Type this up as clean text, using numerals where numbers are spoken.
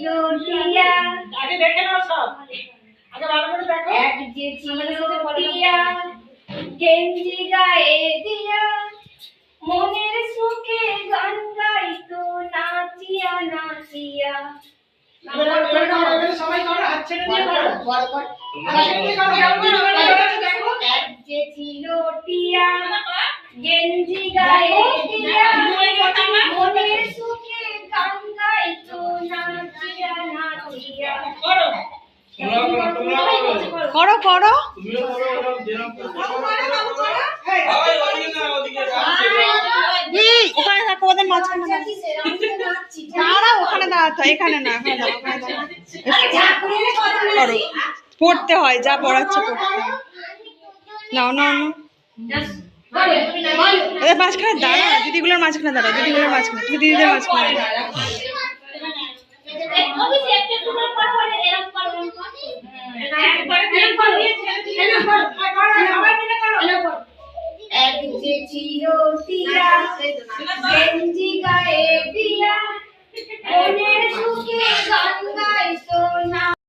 টিয়া আগে দেখে নাও সব, আগে ভালো করে দেখো। এক যে ছিল টিয়া গেঞ্জি গায়ে দিয়া মনের সুখে গান গাইতো নাচিয়া নাচিয়া। সবাই করো, হাত ছেড়ে দিয়ে করো। এক যে ছিল টিয়া গেঞ্জি গায়ে দিয়া মনের সুখে গান গাইতো নাচিয়া নাচিয়া। করো করো এই ওখানে থাকো ওদের মাঝখানে দাঁড়া ওখানে দাঁড়াতে হয় এখানে না এখানে দাঁড়াও করো পড়তে হয় যা পড়াচ্ছে পড়তে হয় নাও নাও নাও ওদের মাঝখানে দাঁড়া দিদিগুলোর মাঝখানে দাঁড়া দিদিগুলোর মাঝখানে তুমি দিদিদের মাঝখানে এক যে ছিল টিয়া গেঞ্জি গায়ে